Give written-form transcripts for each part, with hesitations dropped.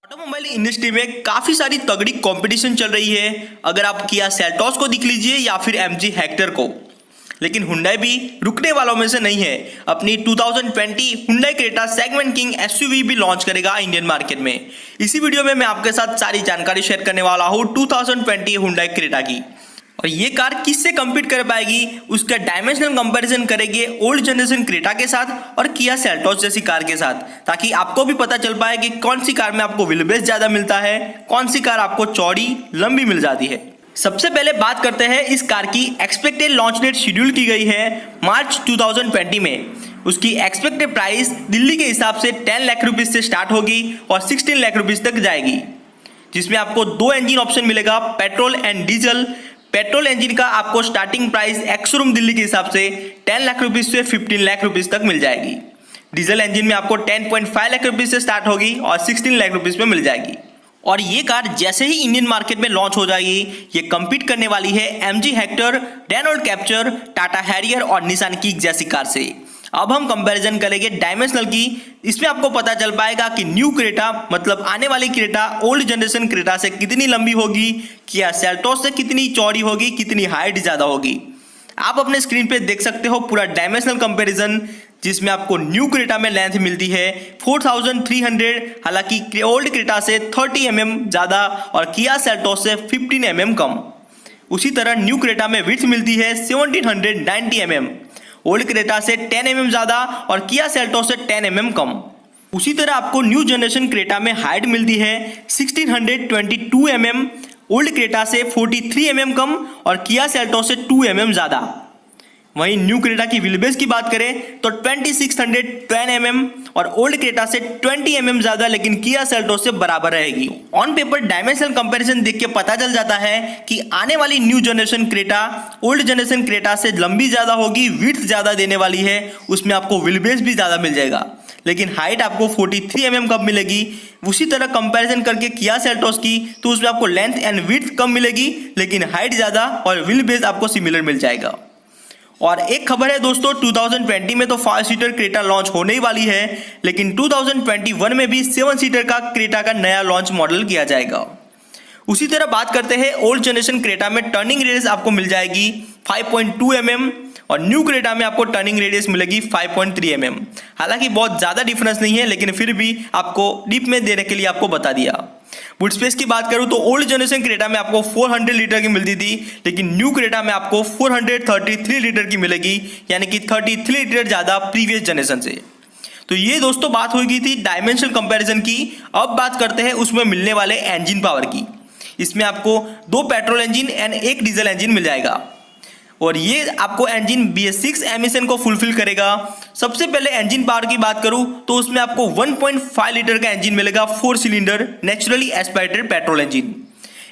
Automobile industry में काफी सारी तगड़ी कंपटीशन चल रही है। अगर आप किया सेल्टॉस को देख लीजिए या फिर एमजी हेक्टर को। लेकिन हुंडई भी रुकने वालों में से नहीं है। अपनी 2020 Hyundai Creta segment king SUV भी लॉन्च करेगा इंडियन मार्केट में। इसी वीडियो में मैं आपके साथ सारी जानकारी शेयर करने वाला हूं 2020 हुंडई क्रेटा की। और ये कार किससे कम्पीट कर पाएगी, उसका डायमेंशनल कंपैरिजन करेंगे ओल्ड जनरेशन क्रेटा के साथ और किया सेल्टॉस जैसी कार के साथ, ताकि आपको भी पता चल पाए कि कौन सी कार में आपको व्हील बेस ज्यादा मिलता है, कौन सी कार आपको चौड़ी लंबी मिल जाती है। सबसे पहले बात करते हैं इस कार की। एक्सपेक्टेड लॉन्च डेट शेड्यूल की गई है मार्च 2020 में। उसकी एक्सपेक्टेड प्राइस दिल्ली के हिसाब से 10 लाख रुपीज से स्टार्ट होगी और 16 लाख रुपीज तक जाएगी, जिसमें आपको दो इंजन ऑप्शन मिलेगा, petrol and diesel. Petrol engine का आपको स्टार्टिंग प्राइस एक्स-शोरूम दिल्ली के हिसाब से 10 लाख रुपीज से 15 लाख रुपीज तक मिल जाएगी। डीजल इंजन में आपको 10.5 लाख रुपीज से स्टार्ट होगी और 16 लाख रुपीज में मिल जाएगी। और ये कार जैसे ही इंडियन मार्केट में लॉन्च हो जाएगी, ये कम्पीट करने वाली है MG Hector, Renault Captur, Tata Harrier और निसान किक जैसी कार से। अब हम कंपैरिजन करेंगे डायमेंशनल की। इसमें आपको पता चल पाएगा कि न्यू क्रेटा मतलब आने वाली क्रेटा ओल्ड जनरेशन क्रेटा से कितनी लंबी होगी, किया सेल्टॉस से कितनी चौड़ी होगी, कितनी हाइट ज्यादा होगी। आप अपने स्क्रीन पे देख सकते हो पूरा डायमेंशनल कंपैरिजन, जिसमें आपको न्यू क्रेटा में लेंथ मिलती है 4300, हालांकि ओल्ड क्रेटा से 30 mm ज्यादा और किया सेल्टॉस से 15 mm कम। उसी तरह न्यू क्रेटा में विड्थ मिलती है 1790 mm, ओल्ड क्रेटा से 10 mm ज्यादा और किया सेल्टॉस से 10 mm कम। उसी तरह आपको न्यू जनरेशन क्रेटा में हाइट मिलती है 1622 mm, ओल्ड क्रेटा से 43 mm कम और किया सेल्टॉस से 2 mm ज्यादा। वहीं न्यू क्रेटा की व्हील बेस की बात करें तो 2610 mm और ओल्ड क्रेटा से 20 mm ज्यादा, लेकिन किया सेल्टॉस से बराबर रहेगी। ऑन पेपर डायमेंशनल कंपैरिजन देख के पता चल जाता है कि आने वाली new generation Creta old generation Creta से लंबी ज्यादा होगी, विड्थ ज्यादा देने वाली है, उसमें आपको व्हील बेस भी ज्यादा मिल जाएगा, लेकिन हाइट आपको 43 mm कम मिलेगी। उसी तरह कंपैरिजन करके किया सेल्टॉस की तो उसमें आपको लेंथ एंड विड्थ कम मिलेगी, लेकिन हाइट ज्यादा और व्हील बेस आपको सिमिलर मिल जाएगा। और एक खबर है दोस्तों, 2020 में तो 5 सीटर क्रेटा लॉन्च होने ही वाली है, लेकिन 2021 में भी 7 सीटर का क्रेटा का नया लॉन्च मॉडल किया जाएगा। उसी तरह बात करते हैं ओल्ड जनरेशन क्रेटा में टर्निंग रेडियस आपको मिल जाएगी 5.2 mm और न्यू क्रेटा में आपको टर्निंग रेडियस मिलेगी 5.3 mm। हालांकि बहुत ज्यादा डिफरेंस नहीं है, लेकिन फिर भी आपको डीप में देने के लिए आपको बता दिया। बूट स्पेस की बात करूं तो ओल्ड जनरेशन क्रेटा में आपको 400 लीटर की मिलती थी, लेकिन न्यू क्रेटा में आपको 433 लीटर की मिलेगी, यानी कि 33 लीटर ज्यादा प्रीवियस जनरेशन से। तो ये दोस्तों बात हो गई थी डायमेंशनल कंपैरिजन की। अब बात करते हैं उसमें मिलने वाले इंजन पावर की। इसमें आपको 2 petrol engine and 1 diesel engine मिल जाएगा और ये आपको इंजन BS6 एमिशन को फुलफिल करेगा। सबसे पहले इंजन पावर की बात करूं तो उसमें आपको 1.5 लीटर का इंजन मिलेगा, 4 cylinder naturally aspirated petrol engine.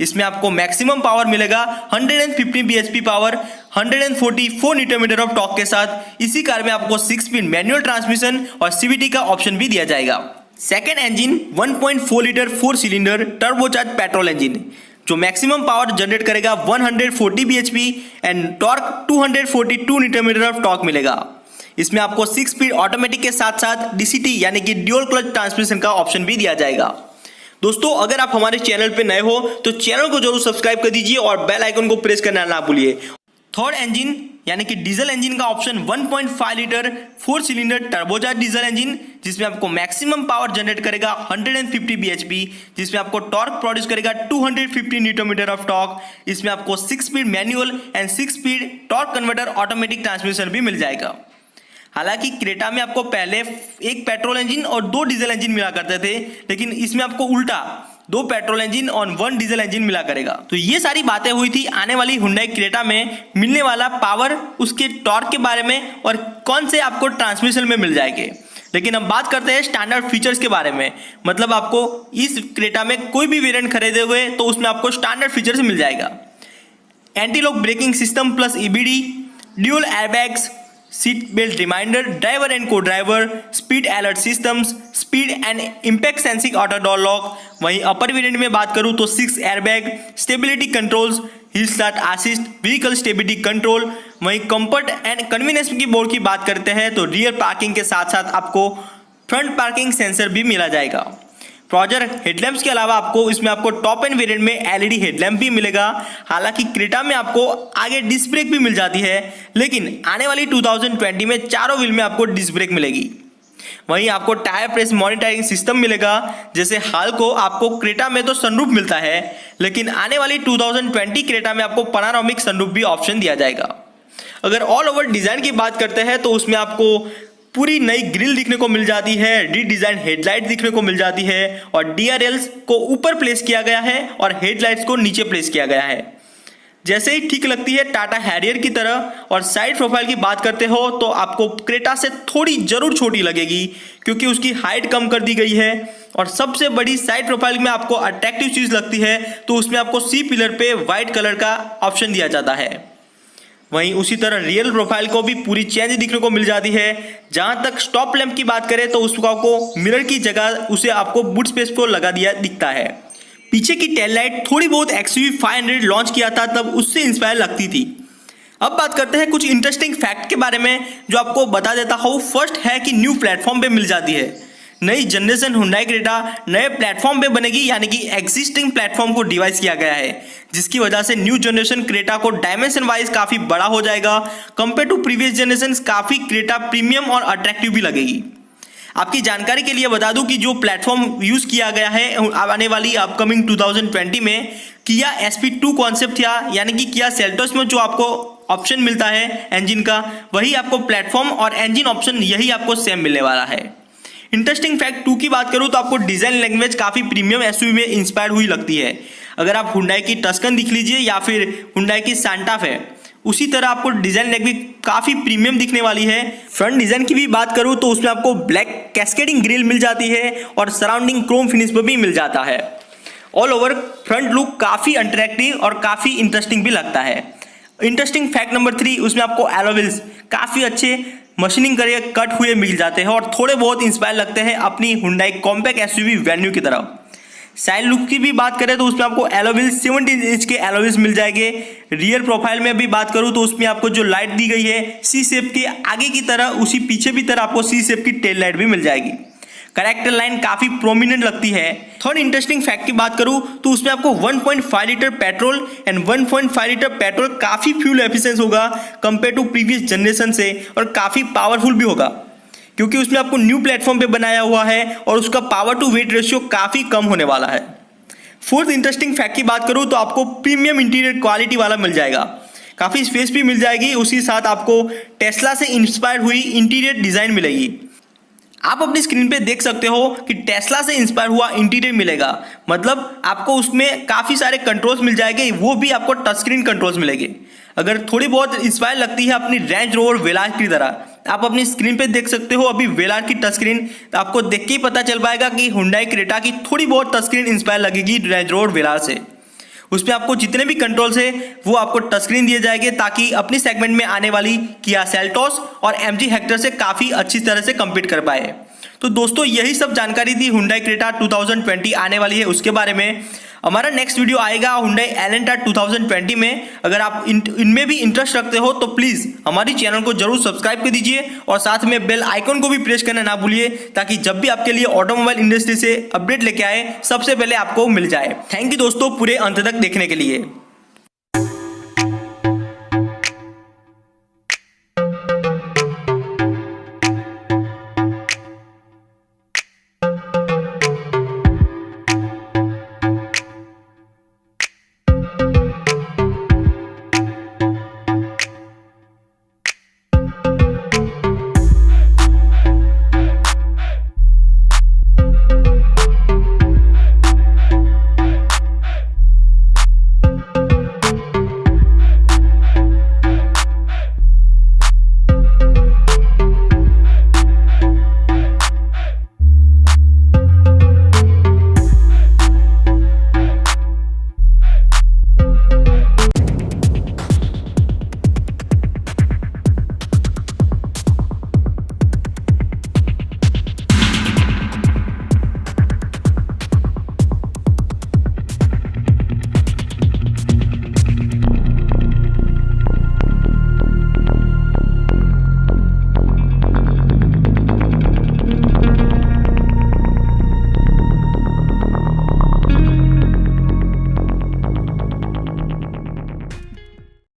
इसमें आपको मैक्सिमम पावर मिलेगा 150 bhp power, 144 newton metre of torque के साथ। इसी कार में आपको 6 स्पीड मैनुअल ट्रांसमिशन और CVT का ऑप्शन भी दिया जाएगा। Second engine 1.4 litre 4 cylinder turbocharge petrol engine, जो मैक्सिमम पावर जनरेट करेगा 140 bhp and torque 242 newton metre of torque मिलेगा। इसमें आपको 6 स्पीड ऑटोमेटिक के साथ साथ DCT यानी कि ड्यूल क्लच ट्रांसमिशन का ऑप्शन भी दिया जाएगा। दोस्तों अगर आप हमारे चैनल पे नए हो तो चैनल को जरूर सब्सक्राइब कर दीजिए और बेल आइकन को प्रेस करना ना भूलिए। थर्ड इंजन यानी कि डीजल इंजन का option 1.5 litre 4 cylinder turbocharge diesel engine, जिसमें आपको मैक्सिमम पावर जनरेट करेगा 150 bhp, जिसमें आपको टॉर्क प्रोड्यूस करेगा 250 न्यूटन मीटर ऑफ टॉर्क। इसमें आपको 6 speed manual and 6 speed torque converter automatic transmission भी मिल जाएगा। हालांकि क्रेटा में आपको पहले 1 पेट्रोल इंजन और 2 डीजल इंजन मिला करते थे, लेकिन इसमें आपको उल्टा 2 पेट्रोल इंजन और 1 डीजल इंजन मिला करेगा। तो ये सारी बातें हुई थी आने वाली हुंडई क्रेटा में मिलने वाला पावर, उसके टॉर्क के बारे में और कौन से आपको ट्रांसमिशन में मिल जाएंगे। लेकिन अब बात करते हैं स्टैंडर्ड फीचर्स के बारे में। मतलब आपको इस क्रेटा में कोई भी वेरिएंट खरीदे हुए तो उसमें आपको स्टैंडर्ड फीचर्स मिल जाएगा। Anti lock braking system plus EBD, dual airbags, seat belt reminder, driver and co driver, speed alert systems, speed and impact sensing auto door lock. वहीं अपर वेरिएंट में बात करूं तो 6 airbag, stability controls, hill start assist, vehicle stability control. वहीं comfort and convenience की board की बात करते हैं तो रियर पार्किंग के साथ साथ आपको फ्रंट पार्किंग सेंसर भी मिला जाएगा। प्रोजेर हेडलैम्प्स के अलावा आपको इसमें आपको टॉप एंड वेरिएंट में एलईडी हेडलैम्प भी मिलेगा। हालांकि क्रेटा में आपको आगे डिस्क ब्रेक भी मिल जाती है, लेकिन आने वाली 2020 में चारों व्हील में आपको डिस्क ब्रेक मिलेगी। वहीं आपको टायर प्रेस मॉनिटरिंग सिस्टम मिलेगा। जैसे हाल को आपको क्रेटा में तो सनरूफ मिलता है, लेकिन आने वाली 2020 क्रेटा में आपको पैनोरामिक सनरूफ भी ऑप्शन दिया जाएगा। अगर ऑल ओवर डिजाइन की बात करते हैं तो उसमें आपको पूरी नई ग्रिल दिखने को मिल जाती है, रीडिजाइन हेडलाइट दिखने को मिल जाती है और डीआरएल्स को ऊपर प्लेस किया गया है और हेडलाइट्स को नीचे प्लेस किया गया है, जैसे ही ठीक लगती है टाटा हैरियर की तरह। और साइड प्रोफाइल की बात करते हो तो आपको क्रेटा से थोड़ी जरूर छोटी लगेगी, क्योंकि उसकी हाइट कम कर दी गई है। और सबसे बड़ी साइड प्रोफाइल में आपको अट्रैक्टिव चीज लगती है तो उसमें आपको सी पिलर पे व्हाइट कलर का ऑप्शन दिया जाता है। वहीं उसी तरह रियल प्रोफाइल को भी पूरी चेंज दिखने को मिल जाती है। जहां तक स्टॉप लैंप की बात करें तो उसको आपको मिरर की जगह उसे आपको बूट स्पेस पर लगा दिया दिखता है। पीछे की टेल लाइट थोड़ी बहुत XUV 500 लॉन्च किया था तब उससे इंस्पायर लगती थी। अब बात करते हैं कुछ इंटरेस्टिंग फैक्ट के बारे में जो आपको बता देता हूँ। फर्स्ट है कि न्यू प्लेटफॉर्म पे मिल जाती है। नई जनरेशन हुंडई क्रेटा नए प्लेटफॉर्म पे बनेगी, यानी कि एग्जिस्टिंग प्लेटफॉर्म को डिवाइस किया गया है, जिसकी वजह से न्यू जनरेशन क्रेटा को डायमेंशन वाइज काफी बड़ा हो जाएगा। कंपेयर टू प्रीवियस जनरेशन काफी क्रेटा प्रीमियम और अट्रैक्टिव भी लगेगी। आपकी जानकारी के लिए बता दूं कि जो प्लेटफॉर्म यूज किया गया है आने वाली अपकमिंग 2020 में किया SP2 कॉन्सेप्ट था, यानी कि किया सेल्टोस में जो आपको ऑप्शन मिलता है इंजन का, वही आपको प्लेटफॉर्म और इंजन ऑप्शन यही आपको सेम मिलने वाला है। इंटरेस्टिंग फैक्ट 2 की बात करूं तो आपको डिजाइन लैंग्वेज काफी प्रीमियम SUV में इंस्पायर हुई लगती है। अगर आप हुंडई की टस्कन दिख लीजिए या फिर हुंडई की सांता फे, उसी तरह आपको डिजाइन लैंग्वेज काफी प्रीमियम दिखने वाली है। फ्रंट डिजाइन की भी बात करूं तो उसमें आपको ब्लैक कैस्केडिंग ग्रिल मिल जाती है और सराउंडिंग क्रोम फिनिश पर भी मिल जाता है। ऑल ओवर फ्रंट लुक काफी अट्रैक्टिव और काफी इंटरेस्टिंग भी लगता है। इंटरेस्टिंग फैक्ट नंबर 3, उसमें आपको एलॉय व्हील्स काफी अच्छे मशीनिंग करके कट हुए मिल जाते हैं और थोड़े बहुत इंस्पायर लगते हैं अपनी हुंडई कॉम्पैक्ट SUV वेन्यू की तरह। साइड लुक की भी बात करें तो उसमें आपको एलॉय व्हील्स 17 इंच के एलॉय व्हील्स मिल जाएंगे। रियर प्रोफाइल में भी बात करूं तो उसमें आपको जो लाइट दी गई है सी शेप के आगे की तरह, उसी पीछे भी तरह आपको सी शेप की टेल लाइट भी मिल जाएगी। कैरेक्टर लाइन काफी प्रोमिनेंट लगती है। थर्ड इंटरेस्टिंग फैक्ट की बात करूं तो उसमें आपको 1.5 litre petrol and 1.5 litre petrol काफी फ्यूल एफिशिएंस होगा कंपेयर टू प्रीवियस जनरेशन से, और काफी पावरफुल भी होगा क्योंकि उसमें आपको न्यू प्लेटफॉर्म पे बनाया हुआ है और उसका पावर टू वेट रेशियो काफी कम होने वाला है। फोर्थ इंटरेस्टिंग फैक्ट की बात करूं तो आपको प्रीमियम इंटीरियर क्वालिटी वाला मिल जाएगा, काफी स्पेस भी मिल जाएगी। उसी साथ आपको टेस्ला से इंस्पायर हुई इंटीरियर डिजाइन मिलेगी। आप अपनी स्क्रीन पे देख सकते हो कि टेस्ला से इंस्पायर हुआ इंटीरियर मिलेगा, मतलब आपको उसमें काफी सारे कंट्रोल्स मिल जाएंगे, वो भी आपको टच स्क्रीन कंट्रोल्स मिलेंगे। अगर थोड़ी बहुत इंस्पायर लगती है अपनी रेंज रोवर वेलार की तरह, आप अपनी स्क्रीन पे देख सकते हो अभी वेलार की टच स्क्रीन, तो आपको देख के ही पता चल पाएगा कि हुंडई क्रेटा की थोड़ी बहुत टच स्क्रीन इंस्पायर लगेगी रेंज रोवर वेलार से। उसमें आपको जितने भी कंट्रोल्स है वो आपको टच स्क्रीन दिए जाएंगे ताकि अपनी सेगमेंट में आने वाली किया सेल्टोस और MG हेक्टर से काफी अच्छी तरह से कम्पीट कर पाए। तो दोस्तों यही सब जानकारी थी हुंडई क्रेटा 2020 आने वाली है उसके बारे में। हमारा नेक्स्ट वीडियो आएगा हुंडई एलेंटा 2020 में। अगर आप इनमें भी इंटरेस्ट रखते हो तो प्लीज हमारी चैनल को जरूर सब्सक्राइब कर दीजिए और साथ में बेल आइकन को भी प्रेस करना ना भूलिए, ताकि जब भी आपके लिए ऑटोमोबाइल इंडस्ट्री से अपडेट लेके आए सबसे पहले आपको मिल जाए। थैंक यू दोस्तों पूरे अंत तक देखने के लिए।